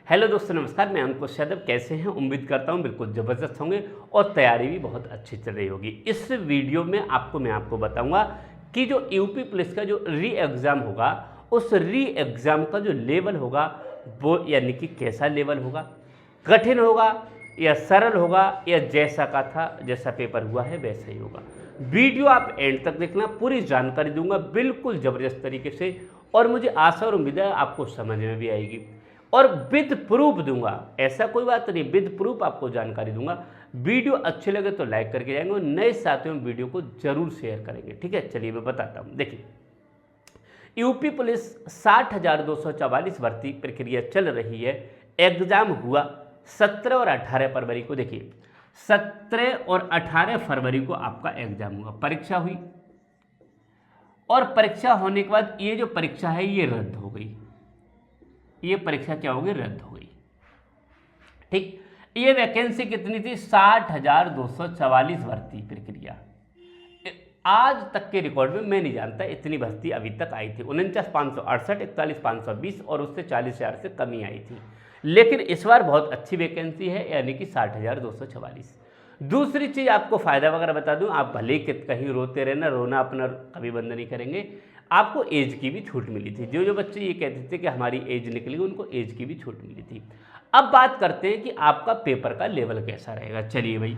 Hello दोस्तों, नमस्कार। मैं अंकुश यादव। कैसे हैं? उम्मीद करता हूं बिल्कुल ज़बरदस्त होंगे और तैयारी भी बहुत अच्छी चल रही होगी। इस वीडियो में मैं आपको बताऊंगा कि जो यूपी पुलिस का जो री एग्ज़ाम होगा, उस री एग्ज़ाम का जो लेवल होगा वो यानी कि कैसा लेवल होगा, कठिन होगा या सरल होगा या जैसा का था, जैसा पेपर हुआ है वैसा ही होगा। वीडियो आप एंड तक देखना, पूरी जानकारी दूंगा बिल्कुल ज़बरदस्त तरीके से और मुझे आशा और उम्मीद है आपको समझ में भी आएगी और विद प्रूफ दूंगा। ऐसा कोई बात नहीं, विद प्रूफ आपको जानकारी दूंगा। वीडियो अच्छे लगे तो लाइक करके जाएंगे और नए साथियों में वीडियो को जरूर शेयर करेंगे। ठीक है, चलिए मैं बताता हूं। देखिए, यूपी पुलिस 60,244 भर्ती प्रक्रिया चल रही है। एग्जाम हुआ 17 और 18 फरवरी को। देखिए, 17 और 18 फरवरी को आपका एग्जाम हुआ, परीक्षा हुई और परीक्षा होने के बाद ये जो परीक्षा है ये रद्द हो गई। ये परीक्षा क्या हो गई? रद्द हो गई। ठीक, ये वैकेंसी कितनी थी? 60,244 भर्ती प्रक्रिया। आज तक के रिकॉर्ड में मैं नहीं जानता इतनी भर्ती अभी तक आई थी। 49,568, 41,520 और उससे 40,000 से कमी आई थी। लेकिन इस बार बहुत अच्छी वैकेंसी है, यानी कि 60,244। दूसरी चीज़ आपको फ़ायदा वगैरह बता दूं, आप भले कहीं रोते रहना, रोना अपना कभी बंद नहीं करेंगे। आपको एज की भी छूट मिली थी। जो जो बच्चे ये कहते थे कि हमारी एज निकली, उनको एज की भी छूट मिली थी। अब बात करते हैं कि आपका पेपर का लेवल कैसा रहेगा। चलिए भाई,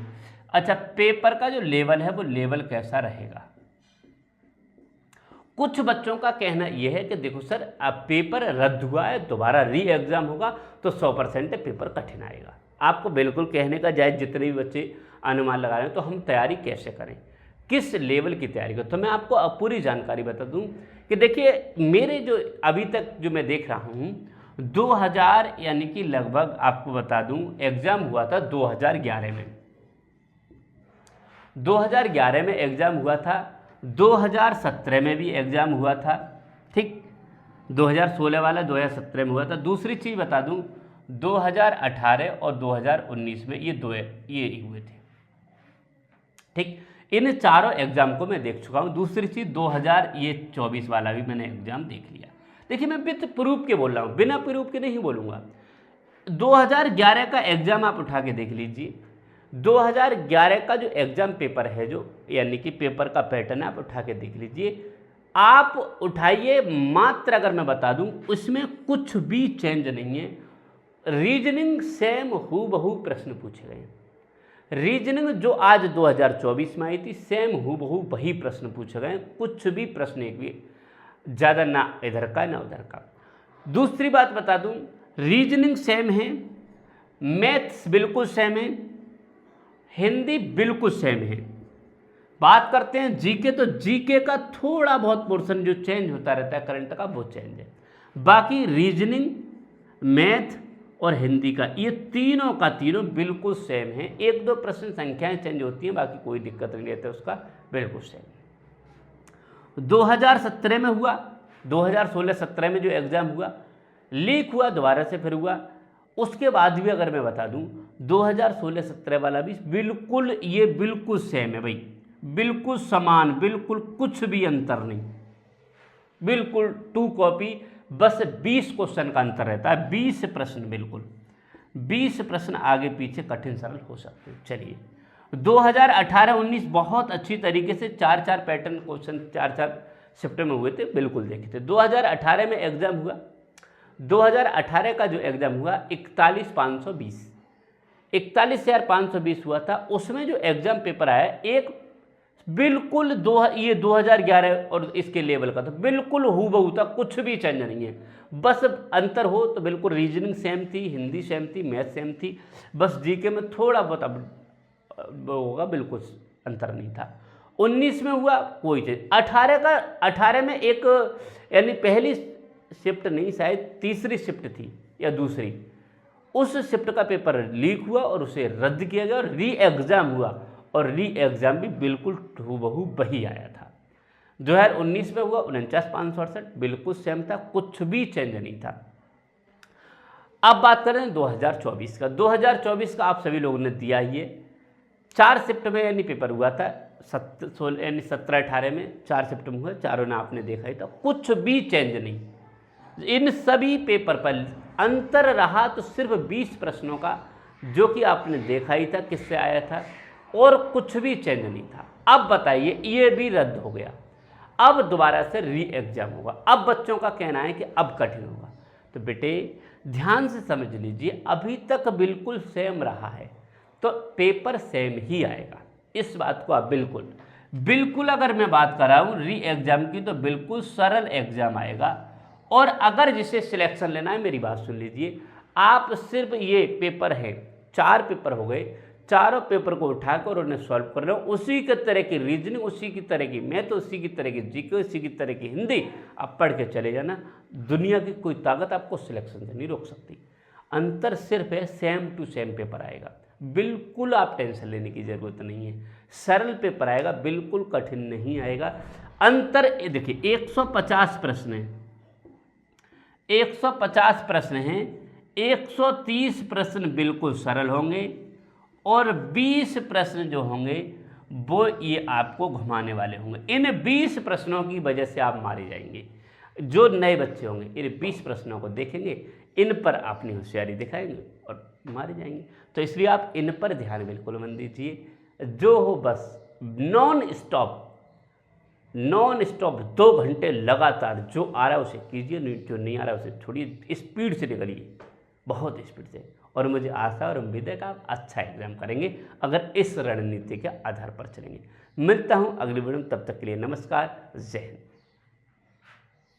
अच्छा, पेपर का जो लेवल है वो लेवल कैसा रहेगा? कुछ बच्चों का कहना यह है कि देखो सर, अब पेपर रद्द हुआ है, दोबारा री एग्जाम होगा तो 100% पेपर कठिन आएगा। आपको बिल्कुल कहने का जायज़, जितने भी बच्चे अनुमान लगा रहे हैं, तो हम तैयारी कैसे करें, किस लेवल की तैयारी करें। तो मैं आपको अब पूरी जानकारी बता दूं कि देखिए, मेरे जो अभी तक जो मैं देख रहा हूं, 2000 यानी कि लगभग आपको बता दूं एग्ज़ाम हुआ था 2011 में। 2011 में एग्ज़ाम हुआ था, 2017 में भी एग्ज़ाम हुआ था। ठीक, 2016 वाला 2017 में हुआ था। दूसरी चीज़ बता दूं, 2018 और 2019 में ये हुए थे। ठीक, इन चारों एग्जाम को मैं देख चुका हूँ। दूसरी चीज़ 2024 वाला भी मैंने एग्जाम देख लिया। देखिए, मैं विद प्रूफ के बोल रहा हूँ, बिना प्रूफ के नहीं बोलूँगा। 2011 का एग्जाम आप उठा के देख लीजिए। 2011 का जो एग्जाम पेपर है, जो यानी कि पेपर का पैटर्न है, आप उठा के देख लीजिए। आप उठाइए, मात्र अगर मैं बता दूं, उसमें कुछ भी चेंज नहीं है। रीजनिंग सेम हूबहू प्रश्न पूछे गए हैं। रीजनिंग जो आज 2024 में आई थी, सेम हूबहू वही प्रश्न पूछे गए। कुछ भी प्रश्न एक भी ज़्यादा ना इधर का ना उधर का। दूसरी बात बता दूं, रीजनिंग सेम है, मैथ्स बिल्कुल सेम है, हिंदी बिल्कुल सेम है। बात करते हैं जीके, तो जीके का थोड़ा बहुत पोर्शन जो चेंज होता रहता है करंट का, वो चेंज है। बाकी रीजनिंग, मैथ और हिंदी का ये तीनों का तीनों बिल्कुल सेम है। एक दो प्रश्न संख्याएं चेंज होती हैं, बाकी कोई दिक्कत नहीं रहता, उसका बिल्कुल सेम। 2017 में हुआ, 2016-17 में जो एग्ज़ाम हुआ, लीक हुआ, दोबारा से फिर हुआ। उसके बाद भी अगर मैं बता दूं, 2016-17 वाला भी बिल्कुल सेम है भाई, बिल्कुल समान, बिल्कुल कुछ भी अंतर नहीं, बिल्कुल 2 कॉपी। बस 20 क्वेश्चन का अंतर रहता है, 20 प्रश्न, बिल्कुल 20 प्रश्न आगे पीछे कठिन सरल हो सकते हैं। चलिए, 2018-19 बहुत अच्छी तरीके से 4-4 पैटर्न क्वेश्चन 4-4 शिफ्ट में हुए थे, बिल्कुल देखे थे। 2018 में एग्जाम हुआ, 2018 का जो एग्जाम हुआ 41,520 हुआ था। उसमें जो एग्जाम पेपर आया, एक बिल्कुल ये 2011 और इसके लेवल का था, बिल्कुल हूबहू था, कुछ भी चेंज नहीं है। बस अंतर हो तो बिल्कुल रीजनिंग सेम थी, हिंदी सेम थी, मैथ सेम थी, बस जीके में थोड़ा बहुत अब होगा, बिल्कुल अंतर नहीं था। 19 में हुआ कोई चीज़। 18 में एक यानी पहली शिफ्ट नहीं, शायद तीसरी शिफ्ट थी या दूसरी, उस शिफ्ट का पेपर लीक हुआ और उसे रद्द किया गया और री एग्ज़ाम हुआ और री एग्ज़ाम भी बिल्कुल हूबहू वही आया था। 2019 में हुआ 49,568, बिल्कुल सेम था, कुछ भी चेंज नहीं था। अब बात करें 2024 का। 2024 का आप सभी लोगों ने दिया ही है। 4 शिफ्ट में यानी पेपर हुआ था, 17-18 में 4 शिफ्ट में हुआ, चारों ने आपने देखा ही था, कुछ भी चेंज नहीं। इन सभी पेपर पर अंतर रहा तो सिर्फ 20 प्रश्नों का, जो कि आपने देखा ही था किससे आया था, और कुछ भी चेंज नहीं था। अब बताइए, ये भी रद्द हो गया, अब दोबारा से री एग्जाम होगा। अब बच्चों का कहना है कि अब कठिन होगा। तो बेटे ध्यान से समझ लीजिए, अभी तक बिल्कुल सेम रहा है तो पेपर सेम ही आएगा, इस बात को आप बिल्कुल अगर मैं बात कर रहा हूँ री एग्जाम की, तो बिल्कुल सरल एग्जाम आएगा। और अगर जिसे सिलेक्शन लेना है, मेरी बात सुन लीजिए, आप सिर्फ ये पेपर है, 4 पेपर हो गए, चारों पेपर को उठाकर उन्हें सॉल्व कर रहे हो, उसी के तरह की रीजनिंग, उसी की तरह की मैथ, उसी की तरह की जीके, उसी की तरह की हिंदी आप पढ़ के चले जाना। दुनिया की कोई ताकत आपको सिलेक्शन से नहीं रोक सकती। अंतर सिर्फ है सेम टू सेम पेपर आएगा, बिल्कुल आप टेंशन लेने की ज़रूरत नहीं है। सरल पेपर आएगा, बिल्कुल कठिन नहीं आएगा। अंतर देखिए 150 प्रश्न हैं, 150 प्रश्न हैं, 130 प्रश्न बिल्कुल सरल होंगे और 20 प्रश्न जो होंगे वो ये आपको घुमाने वाले होंगे। इन 20 प्रश्नों की वजह से आप मारे जाएंगे। जो नए बच्चे होंगे इन 20 प्रश्नों को देखेंगे, इन पर अपनी होशियारी दिखाएंगे और मारे जाएंगे। तो इसलिए आप इन पर ध्यान बिल्कुल मत दीजिए, जो हो बस नॉन स्टॉप 2 घंटे लगातार जो आ रहा है उसे कीजिए, जो नहीं आ रहा है उसे छोड़िए, स्पीड से निकलिए, बहुत स्पीड से। और मुझे आशा और उम्मीद है कि आप अच्छा एग्जाम करेंगे अगर इस रणनीति के आधार पर चलेंगे। मिलता हूँ अगली वीडियो में, तब तक के लिए नमस्कार, जय हिंद।